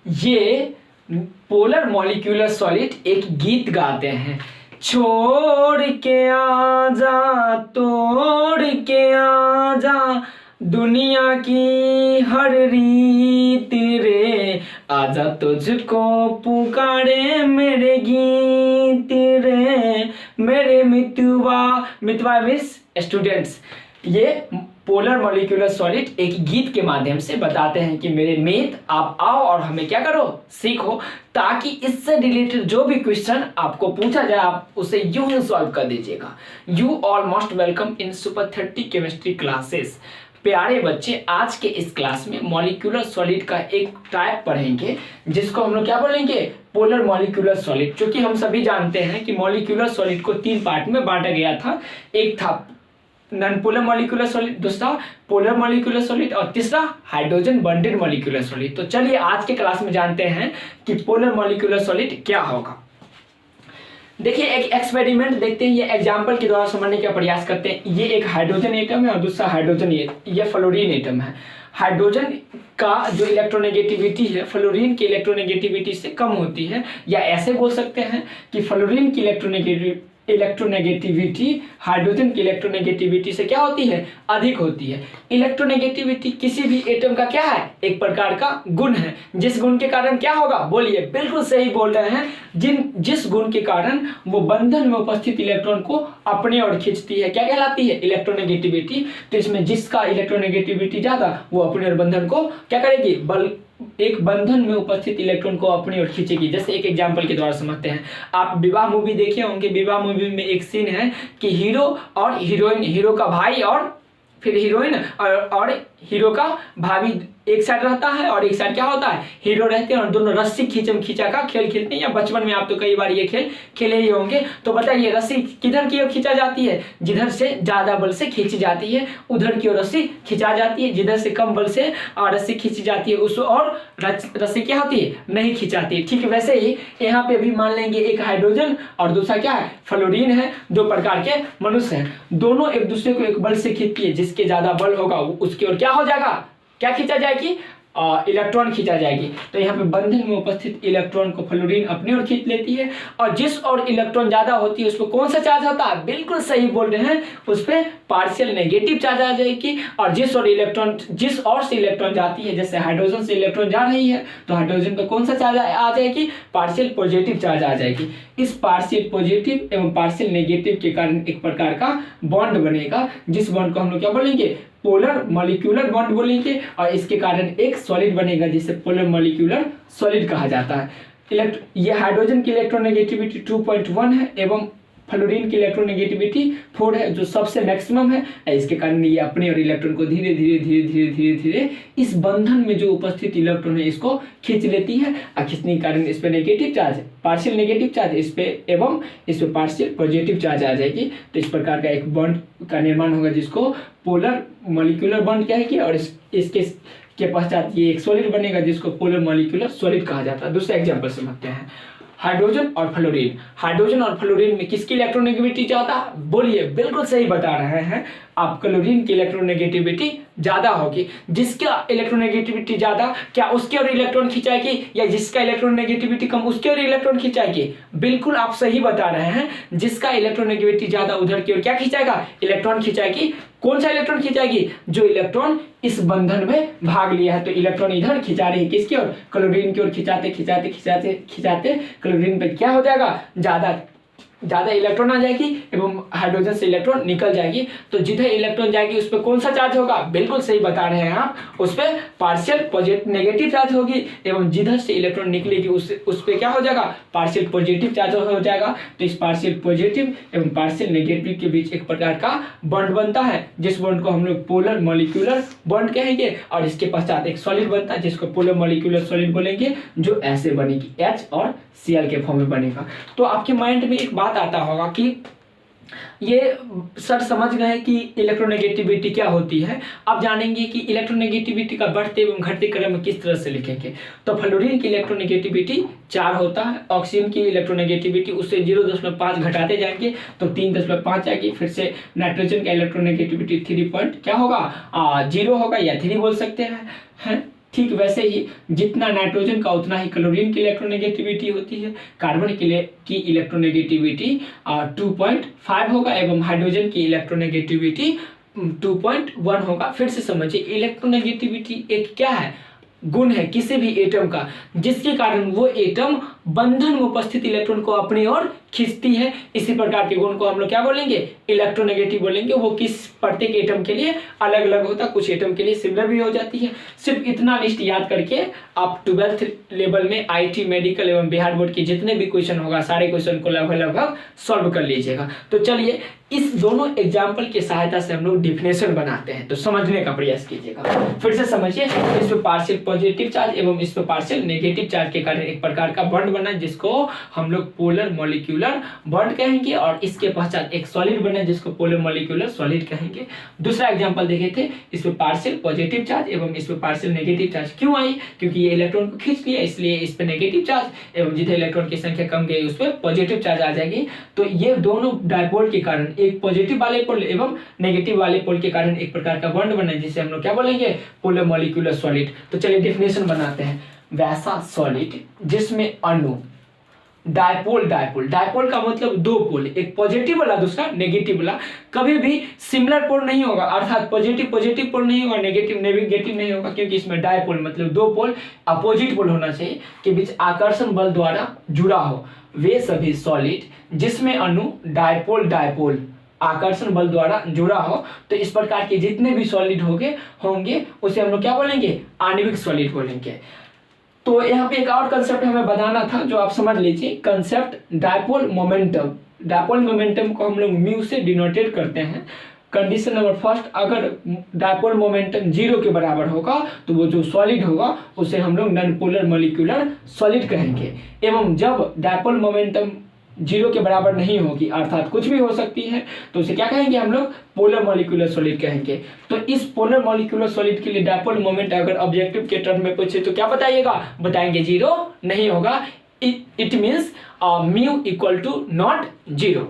ये polar molecular solid एक गीत गाते हैं। छोड़ के आजा, तोड़ के आजा, दुनिया की हर रीत रे, आजा तुझको पुकारे मेरे गीत रे, मेरे मितवा। मितवा मीन्स स्टूडेंट्स। ये पोलर मॉलिक्यूलर सॉलिड एक गीत के माध्यम से बताते हैं कि मेरे मित्र आप आओ और हमें क्या करो, सीखो, ताकि इससे रिलेटेड जो भी क्वेश्चन आपको पूछा जाए आप उसे यूं ही सॉल्व कर दीजिएगा। You all most welcome in super 30 chemistry classes. प्यारे बच्चे, आज के इस क्लास में मॉलिक्यूलर सॉलिड का एक टाइप पढ़ेंगे जिसको हम लोग क्या बोलेंगे, पोलर मॉलिक्यूलर सॉलिड। क्योंकि हम सभी जानते हैं कि मॉलिक्यूलर सॉलिड को 3 पार्ट में बांटा गया था। एक था नॉन पोलर मॉलिक्यूलर सॉलिड, दूसरा पोलर मॉलिक्यूलर सॉलिड और तीसरा हाइड्रोजन बॉन्डेड मॉलिक्यूलर सॉलिड। तो चलिए आज के क्लास में जानते हैं कि पोलर मॉलिक्यूलर सॉलिड क्या होगा। देखिए एक एक्सपेरिमेंट देखते हैं, ये एग्जांपल के द्वारा समझने का प्रयास करते हैं। ये एक हाइड्रोजन एटम है और दूसरा हाइड्रोजन ये फ्लोरीन एटम है। हाइड्रोजन का जो इलेक्ट्रोनेगेटिविटी है फ्लोरीन की इलेक्ट्रोनेगेटिविटी से कम होती है, या ऐसे बोल सकते हैं कि फ्लोरीन की इलेक्ट्रोनेगेटिविटी हाइड्रोजन की इलेक्ट्रोनेगेटिविटी से क्या होती है, अधिक होती है। इलेक्ट्रोनेगेटिविटी किसी भी एटम का क्या है, एक प्रकार का गुण है, जिस गुण के कारण क्या होगा, बोलिए, बिल्कुल सही बोल रहे हैं, जिस गुण के कारण वो बंधन में उपस्थित इलेक्ट्रॉन को अपने ओर खींचती है, क्या कहलाती है, इलेक्ट्रोनेगेटिविटी। तो इसमें जिसका इलेक्ट्रोनेगेटिविटी ज्यादा वो अपने ओर बंधन को क्या करेगी, एक बंधन में उपस्थित इलेक्ट्रॉन को अपनी ओर खींचेगी। जैसे एक एग्जांपल के द्वारा समझते हैं। आप विवाह मूवी देखे होंगे, विवाह मूवी में एक सीन है कि हीरो और हीरोइन, हीरो का भाई और फिर हीरोइन और हीरो का भाभी एक साइड रहता है और एक साइड क्या होता है, हीरो रहते हैं, और दोनों रस्सी खींचम खींचा का खेल खेलते हैं। या बचपन में आप तो कई बार ये खेल खेले ही होंगे। तो बताइए रस्सी किधर की ओर खींचा जाती है, जिधर से ज्यादा बल से खींची जाती है उधर की ओर रस्सी खींचा जाती है, जिधर से कम बल से रस्सी खींची जाती है उस और रस्सी क्या होती है, नहीं खींचाती है। ठीक वैसे ही यहाँ पे भी मान लेंगे एक हाइड्रोजन और दूसरा क्या है, फ्लोरीन है। 2 प्रकार के मनुष्य हैं, दोनों एक दूसरे को एक बल से खींचती है, जिसके ज्यादा बल होगा उसकी ओर क्या हो जाएगा, क्या खींचा जाएगी, इलेक्ट्रॉन खींचा जाएगी। तो यहाँ पे बंधन में उपस्थित इलेक्ट्रॉन को फ्लोरीन अपनी ओर खींच लेती है, और जिस और इलेक्ट्रॉन ज्यादा होती है उस पर कौन सा चार्ज होता है, बिल्कुल सही बोल रहे हैं, उस पर पार्शियल नेगेटिव चार्ज आ जाएगी। और जिस और से इलेक्ट्रॉन जाती है, जैसे हाइड्रोजन से इलेक्ट्रॉन जा रही है तो हाइड्रोजन पे कौन सा चार्ज आ जाएगी, पार्शियल पॉजिटिव चार्ज आ जाएगी। इस पार्शियल पॉजिटिव एवं पार्शियल नेगेटिव के कारण एक प्रकार का बॉन्ड बनेगा, जिस बॉन्ड को हम लोग क्या बोलेंगे, पोलर मॉलिक्यूलर बॉन्ड बोलेंगे, और इसके कारण एक सॉलिड बनेगा जिसे पोलर मॉलिक्यूलर सॉलिड कहा जाता है। ये हाइड्रोजन की इलेक्ट्रोनेगेटिविटी 2.1 है एवं फ्लोरीन की इलेक्ट्रोनेगेटिविटी 4 है, जो सबसे मैक्सिमम है। इसके कारण ये अपने और इलेक्ट्रॉन को धीरे धीरे इस बंधन में जो उपस्थित इलेक्ट्रॉन है इसको खींच लेती है, और खींचने के कारण इस पे negative charge, partial negative charge इस पे एवं इस पे पार्शियल पॉजिटिव चार्ज आ जाएगी। तो इस प्रकार का एक बॉन्ड का निर्माण होगा जिसको पोलर मॉलिक्यूलर बॉन्ड कहेंगे, और इसके के पश्चात ये एक सॉलिड बनेगा जिसको पोलर मॉलिक्यूलर सॉलिड कहा जाता है। दूसरा एग्जांपल समझते हैं, हाइड्रोजन और फ्लोरीन। हाइड्रोजन और फ्लोरीन में किसकी इलेक्ट्रोनेगेटिविटी ज्यादा, बोलिए, बिल्कुल सही बता रहे हैं आप, क्लोरीन की इलेक्ट्रोनेगेटिविटी ज्यादा होगी। जिसका इलेक्ट्रोनेगेटिविटी ज्यादा क्या उसके और इलेक्ट्रॉन खिंचाएगी, या जिसका इलेक्ट्रोनेगेटिविटी कम उसके और इलेक्ट्रॉन खिंचाएगी, बिल्कुल आप सही बता रहे हैं। जिसका इलेक्ट्रोनेगेटिविटी ज्यादा उधर की ओर क्या खिंचाएगा, इलेक्ट्रॉन खिंचाएगी। कौन सा इलेक्ट्रॉन खिंचाएगी, जो इलेक्ट्रॉन इस बंधन में भाग लिया है। तो इलेक्ट्रॉन इधर खिंचा रही है, किसकी ओर, क्लोरीन की ओर। खिंचाते क्लोरीन पे क्या हो जाएगा, ज्यादा इलेक्ट्रॉन आ जाएगी एवं हाइड्रोजन से इलेक्ट्रॉन निकल जाएगी। तो जिधर इलेक्ट्रॉन जाएगी उस पर कौन सा चार्ज होगा, बिल्कुल सही बता रहे हैं आप, उस पर पार्शियल पॉजिटिव नेगेटिव चार्ज होगी, एवं जिधर से इलेक्ट्रॉन निकलेगी उस पर क्या हो जाएगा, पार्शियल पॉजिटिव चार्ज हो जाएगा। तो इस पार्शियल पॉजिटिव एवं पार्शियल नेगेटिव के बीच एक प्रकार का बॉन्ड बनता है, जिस बॉन्ड को हम लोग पोलर मॉलिक्यूलर बॉन्ड कहेंगे, और इसके पश्चात एक सॉलिड बनता है जिसको पोलर मॉलिक्यूलर सॉलिड बोलेंगे, जो ऐसे बनेगी, H और Cl के फॉर्म में बनेगा। तो आपके माइंड में एक बात आता होगा कि ये सर समझ गए कि इलेक्ट्रोनेगेटिविटी क्या होती है। अब जानेंगे कि इलेक्ट्रोनेगेटिविटी का बढ़ते एवं घटते क्रम में किस तरह से लिखेंगे। तो फ्लोरीन की इलेक्ट्रोनेगेटिविटी 4 होता है, ऑक्सीजन की इलेक्ट्रोनेगेटिविटी उससे 0.5 घटाते जाएंगे तो 3.5 आएगी। फिर से नाइट्रोजन का इलेक्ट्रोनेगेटिविटी 3 क्या होगा, 0 होगा, या 3 बोल सकते हैं। ठीक वैसे ही जितना नाइट्रोजन का उतना ही क्लोरीन की इलेक्ट्रोनेगेटिविटी होती है। कार्बन की इलेक्ट्रोनेगेटिविटी 2.5 होगा एवं हाइड्रोजन की इलेक्ट्रोनेगेटिविटी 2.1 होगा। फिर से समझिए, इलेक्ट्रोनेगेटिविटी एक क्या है, गुण है किसी भी एटम का, जिसके कारण वो एटम बंधन में उपस्थित इलेक्ट्रॉन को अपनी ओर खींचती है। इसी प्रकार के गुण को हम लोग क्या बोलेंगे, इलेक्ट्रोनेगेटिव बोलेंगे। वो किस प्रत्येक एटम के लिए अलग अलग होता है, कुछ एटम के लिए सिमिलर भी हो जाती है। सिर्फ इतना लिस्ट याद करके आप 12th लेवल में IT मेडिकल एवं बिहार बोर्ड के जितने भी क्वेश्चन होगा सारे क्वेश्चन को लगभग सॉल्व कर लीजिएगा। तो चलिए इस दोनों एग्जाम्पल की सहायता से हम लोग डिफिनेशन बनाते हैं, तो समझने का प्रयास कीजिएगा। फिर से समझिए, इस पे पार्शियल पॉजिटिव चार्ज एवं इस पे पार्शियल नेगेटिव चार्ज के कारण एक प्रकार का बॉन्ड बना, जिसको हम लोग पोलर मॉलिक्यूलर बॉन्ड कहेंगे, और इसके पश्चात एक सॉलिड बना जिसको पोलर मॉलिक्यूलर सॉलिड कहेंगे। दूसरा एग्जांपल देखे थे, इस पे पार्शियल पॉजिटिव चार्ज एवं इस पे पार्शियल नेगेटिव चार्ज क्यों आई, क्योंकि ये इलेक्ट्रॉन को खींच लिया, इसलिए इस पे नेगेटिव चार्ज एवं जितने इलेक्ट्रॉन की संख्या कम गई उस पे पॉजिटिव चार्ज आ जाएगी। तो ये दोनों डायपोल के कारण, एक पॉजिटिव वाले पोल एवं नेगेटिव वाले पोल के कारण एक प्रकार का बॉन्ड बना, जिसे हम लोग क्या बोलेंगे, पोलर मॉलिक्यूलर सॉलिड। तो चलिए डेफिनेशन बनाते हैं। वैसा सॉलिड जिसमें अणु डायपोल डायपोल का मतलब दो पोल, एक पॉजिटिव वाला दूसरा नेगेटिव वाला, कभी भी सिमिलर पोल नहीं होगा, अर्थात पॉजिटिव पोल नहीं होगा, नेगेटिव नहीं होगा, क्योंकि इसमें डायपोल मतलब दो पोल अपोजिट पोल होना चाहिए के बीच आकर्षण बल द्वारा जुड़ा हो। वे सभी सॉलिड जिसमें अणु डायपोल आकर्षण बल द्वारा जुड़ा हो, तो इस प्रकार के जितने भी सॉलिड होंगे उसे हम लोग क्या बोलेंगे, आणविक सॉलिड बोलेंगे। तो यहाँ पे एक और कंसेप्ट हमें बताना था जो आप समझ लीजिए, कंसेप्ट डायपोल मोमेंटम को हम लोग म्यू से डिनोटेट करते हैं। कंडीशन नंबर फर्स्ट, अगर डायपोल मोमेंटम 0 के बराबर होगा तो वो जो सॉलिड होगा उसे हम लोग नॉन पोलर मॉलिक्यूलर सॉलिड कहेंगे। एवं जब डायपोल मोमेंटम 0 के बराबर नहीं होगी, अर्थात कुछ भी हो सकती है, तो उसे क्या कहेंगे, हम लोग पोलर मॉलिक्यूलर सॉलिड कहेंगे। तो इस पोलर मॉलिक्यूलर सॉलिड के लिए डायपोल मोमेंट अगर ऑब्जेक्टिव के टर्म में पूछे तो क्या बताएंगे 0 नहीं होगा। It means mu equal to not 0।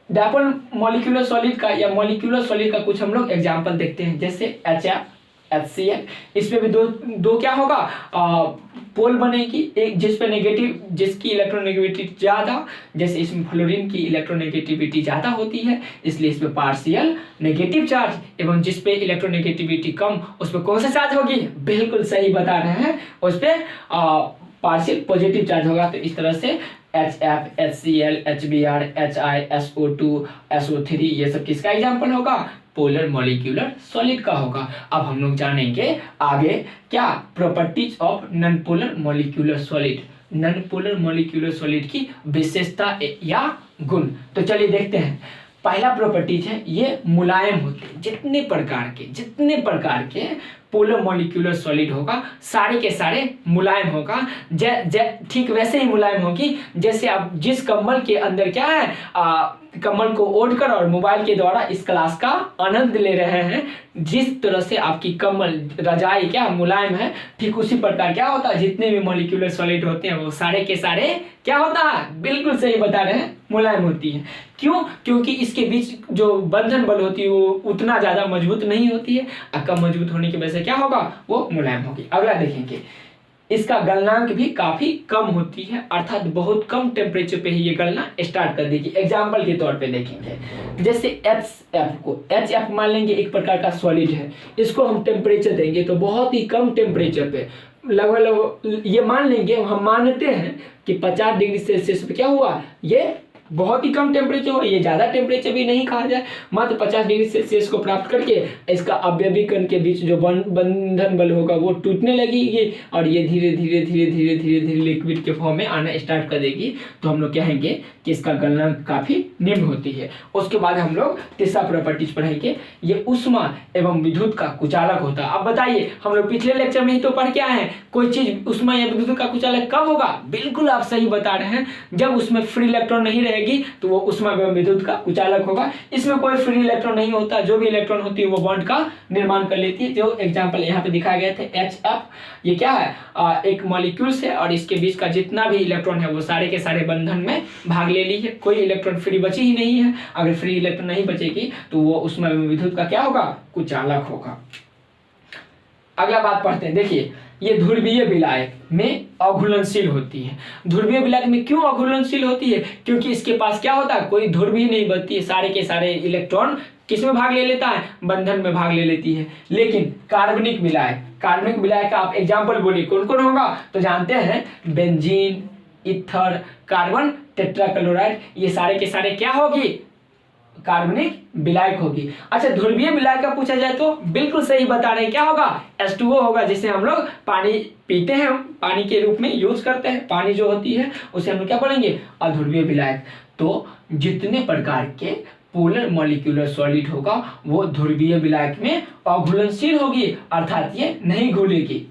Dipole molecular solid का या मॉलिक्यूलर सॉलिड का कुछ हम लोग एग्जाम्पल देखते हैं, जैसे HCl। इसमें भी दो क्या होगा, पोल बनेगी, एक जिस पे नेगेटिव, जिसकी इलेक्ट्रोनेगेटिविटी ज्यादा, जैसे इसमें फ्लोरीन की इलेक्ट्रोनेगेटिविटी ज्यादा होती है, इसलिए इसमें पार्शियल नेगेटिव चार्ज, एवं जिस पे इलेक्ट्रोनेगेटिविटी कम उस पर कौन सा चार्ज होगी, बिल्कुल सही बता रहे हैं, उस पर पार्शियल पॉजिटिव चार्ज होगा। तो इस तरह से HF, HCl, HBr, HI, SO2, SO3 ये सब किसका एग्जाम्पल होगा, पोलर मॉलिक्यूलर सॉलिड का होगा। अब हम लोग जानेंगे आगे क्या properties of non polar molecular solid, non polar molecular solid की विशेषता या गुण। तो चलिए देखते हैं। पहला प्रॉपर्टीज है, ये मुलायम होते हैं। जितने प्रकार के पोलर मॉलिक्यूलर सॉलिड होगा सारे के सारे मुलायम होगा। ठीक वैसे ही मुलायम होगी जैसे आप जिस कंबल के अंदर क्या है, कमल को ओढ़कर और मोबाइल के द्वारा इस क्लास का आनंद ले रहे हैं, जिस तरह से आपकी कमल रजाई क्या मुलायम है, ठीक उसी प्रकार क्या होता है, जितने भी मॉलिक्यूलर सॉलिड होते हैं वो सारे के सारे क्या होता है, बिल्कुल सही बता रहे हैं, मुलायम होती है। क्यों? क्योंकि इसके बीच जो बंधन बल होती है वो उतना ज्यादा मजबूत नहीं होती है, और कम मजबूत होने की वजह से क्या होगा, वो मुलायम होगी। अगला देखेंगे, इसका गलनांक भी काफी कम होती है, अर्थात बहुत कम टेम्परेचर पे ही ये गलना स्टार्ट कर देगी। एग्जाम्पल के तौर पे देखेंगे, जैसे HF मान लेंगे एक प्रकार का सॉलिड है, इसको हम टेम्परेचर देंगे तो बहुत ही कम टेम्परेचर पे, लगभग ये मान लेंगे, हम मानते हैं कि 50 डिग्री सेल्सियस पे क्या हुआ, ये बहुत ही कम टेम्परेचर हो, ये ज्यादा टेम्परेचर भी नहीं कहा जाए, मात्र 50 डिग्री सेल्सियस को प्राप्त करके इसका अवयवीकरण के बीच जो बंधन बल होगा वो टूटने लगेगी और ये धीरे धीरे लिक्विड के फॉर्म में आना स्टार्ट कर देगी। तो हम लोग कहेंगे कि इसका गलनांक काफी निम्न होती है। उसके बाद हम लोग तीसरा प्रॉपर्टीज पढ़ेंगे, ये ऊष्मा एवं विद्युत का कुचालक होता है। अब बताइए, हम लोग पिछले लेक्चर में ही तो पढ़ के आए हैं, कोई चीज ऊष्मा या विद्युत का कुचालक कब होगा, बिल्कुल आप सही बता रहे हैं, जब उसमें फ्री इलेक्ट्रॉन नहीं रहेगी तो वो ऊष्मा एवं विद्युत का कुचालक होगा। इसमें कोई फ्री इलेक्ट्रॉन नहीं होता, जो भी इलेक्ट्रॉन होती है वो बॉन्ड का निर्माण कर लेती है। जो एग्जांपल यहाँ पे दिखाए गए थे HF, ये क्या है, एक मॉलिक्यूल से और इसके बीच का जितना भी इलेक्ट्रॉन है वो सारे के सारे बंधन में भाग ले ली है, कोई इलेक्ट्रॉन फ्री बची ही नहीं है। अगर फ्री इलेक्ट्रॉन नहीं बचेगी तो वो ऊष्मा एवं विद्युत का क्या होगा, कुचालक होगा। अगला बात पढ़ते हैं। देखिए ये ध्रुवीय विलायक में अघुलनशील होती है। ध्रुवीय विलायक में क्यों अघुलनशील होती है? क्योंकि इसके पास क्या होता है, कोई ध्रुव ही नहीं बनती है, सारे के सारे इलेक्ट्रॉन किस में भाग ले लेता है, बंधन में भाग ले लेती है। लेकिन कार्बनिक विलायक का आप एग्जाम्पल बोलिए कौन कौन होगा, तो जानते हैं बेंजीन, ईथर, कार्बन टेट्राक्लोराइड, ये सारे के सारे क्या होगी, कार्बनिक विलायक होगी। अच्छा ध्रुवीय विलायक का पूछा जाए तो बिल्कुल सही बता रहे हैं, क्या होगा, H2O होगा, जिसे हम लोग पानी पीते हैं, हम पानी के रूप में यूज करते हैं, पानी जो होती है उसे हम लोग क्या बोलेंगे, अध्रुवीय विलायक। तो जितने प्रकार के पोलर मॉलिक्यूलर सॉलिड होगा वो ध्रुवीय विलायक में अघुलनशील होगी, अर्थात ये नहीं घुलेगी।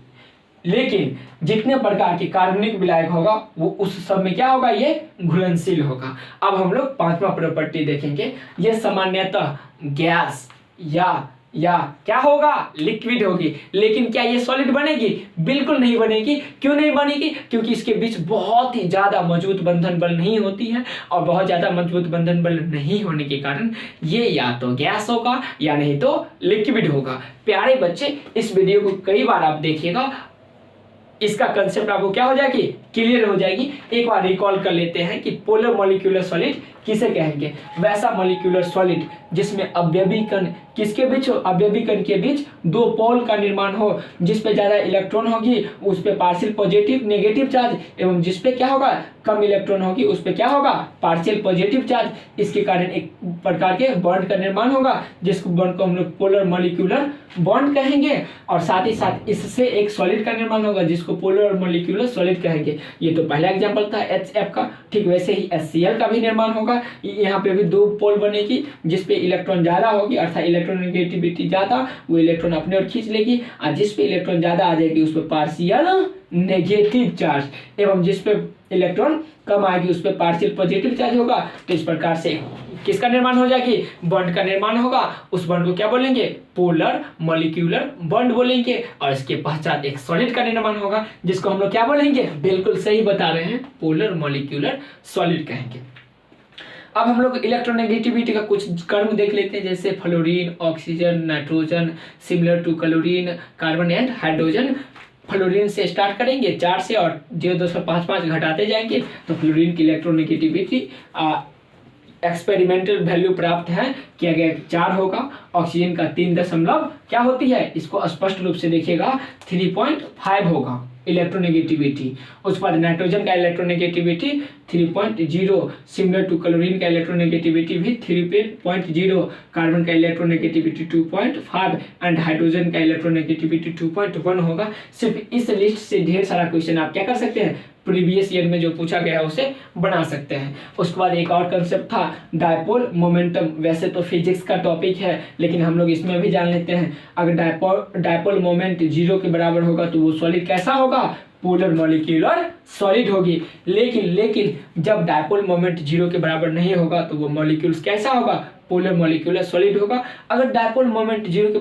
लेकिन जितने प्रकार के कार्बनिक विलायक होगा वो उस सब में क्या होगा, ये घुलनशील होगा। अब हम लोग पांचवा प्रॉपर्टी देखेंगे। ये सामान्यतः गैस या क्या होगा, लिक्विड होगी। लेकिन क्या ये सॉलिड बनेगी, बिल्कुल नहीं बनेगी। क्यों नहीं बनेगी, क्योंकि इसके बीच बहुत ही ज्यादा मजबूत बंधन बल नहीं होती है, और बहुत ज्यादा मजबूत बंधन बल नहीं होने के कारण ये या तो गैस होगा या नहीं तो लिक्विड होगा। प्यारे बच्चे इस वीडियो को कई बार आप देखिएगा, इसका कंसेप्ट आपको क्या हो जाएगी, क्लियर हो जाएगी। एक बार रिकॉल कर लेते हैं कि पोलर मॉलिक्यूलर सॉलिड किसे कहेंगे, वैसा मॉलिक्यूलर सॉलिड जिसमें अवयवी कण किसके बीच हो, अवयवी कण के बीच दो पोल का निर्माण हो, जिस पे ज्यादा इलेक्ट्रॉन होगी उस पे पार्शियल पॉजिटिव नेगेटिव चार्ज, एवं जिस पे क्या होगा कम इलेक्ट्रॉन होगी उस पे क्या होगा, पार्शियल पॉजिटिव चार्ज। इसके कारण एक प्रकार के बॉन्ड का निर्माण होगा, जिसको बॉन्ड को हम लोग पोलर मॉलिक्यूलर बॉन्ड कहेंगे, और साथ ही साथ इससे एक सॉलिड का निर्माण होगा जिसको पोलर मॉलिक्यूलर सॉलिड कहेंगे। ये तो पहला एग्जांपल था HF का। ठीक वैसे ही HCl का भी निर्माण होगा। यहाँ पे भी दो पोल बनेगी, जिसपे इलेक्ट्रॉन ज्यादा होगी अर्थात इलेक्ट्रोनेगेटिविटी ज्यादा, वो इलेक्ट्रॉन अपने ओर खींच लेगी, और जिस पे इलेक्ट्रॉन ज्यादा आ जाएगी उस पर पार्शियल नेगेटिव चार्ज, एवं जिस पे इलेक्ट्रॉन कम आएगी उस पर पार्शियल पॉजिटिव चार्ज होगा। तो इस प्रकार से किसका निर्माण हो जाएगी, बॉन्ड का निर्माण होगा। उस बॉन्ड को क्या बोलेंगे, पोलर मॉलिक्यूलर बॉन्ड बोलेंगे, और इसके पश्चात एक सॉलिड का निर्माण होगा जिसको हम लोग क्या बोलेंगे, बिल्कुल सही बता रहे हैं, पोलर मॉलिक्यूलर सॉलिड कहेंगे। अब हम लोग इलेक्ट्रोनेगेटिविटी का कुछ कर्म देख लेते हैं, जैसे fluorine, oxygen, nitrogen, similar to chlorine, carbon and hydrogen. Fluorine से स्टार्ट करेंगे 4 से और 0.5 घटाते जाएंगे तो फ्लोरीन की इलेक्ट्रोनेगेटिविटी एक्सपेरिमेंटल वैल्यू प्राप्त है कि अगर 4 होगा। ऑक्सीजन का 3 क्या होती है, इसको स्पष्ट रूप से देखिएगा 3.5 होगा इलेक्ट्रोनेगेटिविटी। उसके बाद नाइट्रोजन का इलेक्ट्रोनेगेटिविटी 3.0, सिमिलर टू क्लोरीन का इलेक्ट्रोनेगेटिविटी भी 3.0, कार्बन का इलेक्ट्रोनेगेटिविटी 2.5 एंड हाइड्रोजन का इलेक्ट्रोनेगेटिविटी 2.1 होगा। सिर्फ इस लिस्ट से ढेर सारा क्वेश्चन आप क्या कर सकते हैं, प्रीवियस ईयर में जो पूछा गया है उसे बना सकते हैं। उसके बाद एक और कंसेप्ट था डायपोल मोमेंटम। वैसे तो फिजिक्स का टॉपिक है लेकिन हम लोग इसमें भी जान लेते हैं। अगर डायपोल मोमेंट 0 के बराबर होगा तो वो सॉलिड कैसा होगा, पोलर मॉलिक्यूलर सॉलिड होगी। लेकिन जब डायपोल मोमेंट 0 के बराबर नहीं होगा तो वो मॉलिक्यूल्स कैसा होगा, पोलर मॉलिक्यूलर सॉलिड होगा। अगर डायपोल मोमेंट 0 के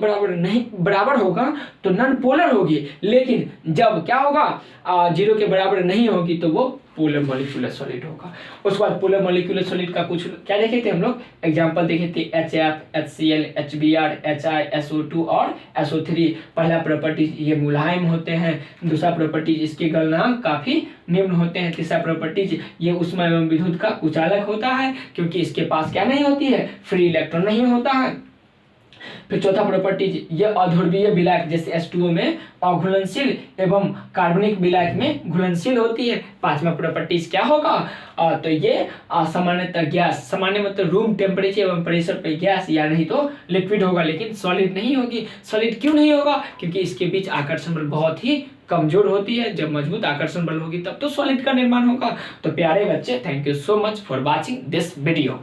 बराबर होगा तो नॉन पोलर होगी। लेकिन जब क्या होगा 0 के बराबर नहीं होगी तो वो पोलर मॉलिक्यूलर सॉलिड होगा। उसके बाद पोलर मॉलिक्यूलर सॉलिड का कुछ क्या देखे थे हम लोग, एग्जांपल देखे थे HF, HCl, HBr, HI, SO2 और SO3। पहला प्रॉपर्टी ये मुलायम होते हैं। दूसरा प्रॉपर्टी इसके गलनांक काफी निम्न होते हैं। तीसरा प्रॉपर्टी ये उष्मा एवं विद्युत का कुचालक होता है क्योंकि इसके पास क्या नहीं होती है, फ्री इलेक्ट्रॉन नहीं होता है। फिर चौथा प्रॉपर्टी ये अध्रुवीय विलायक जैसे H2O में अघुलनशील एवं कार्बनिक विलायक में घुलनशील होती है। पांचवा प्रॉपर्टी क्या होगा, तो ये सामान्यतः गैस, सामान्य मतलब रूम टेम्परेचर एवं प्रेशर पे गैस या नहीं तो लिक्विड होगा, लेकिन सॉलिड नहीं होगी। सॉलिड क्यों नहीं होगा, क्योंकि इसके बीच आकर्षण बल बहुत ही कमजोर होती है। जब मजबूत आकर्षण बल होगी तब तो सॉलिड का निर्माण होगा। तो प्यारे बच्चे, thank you so much for watching this video.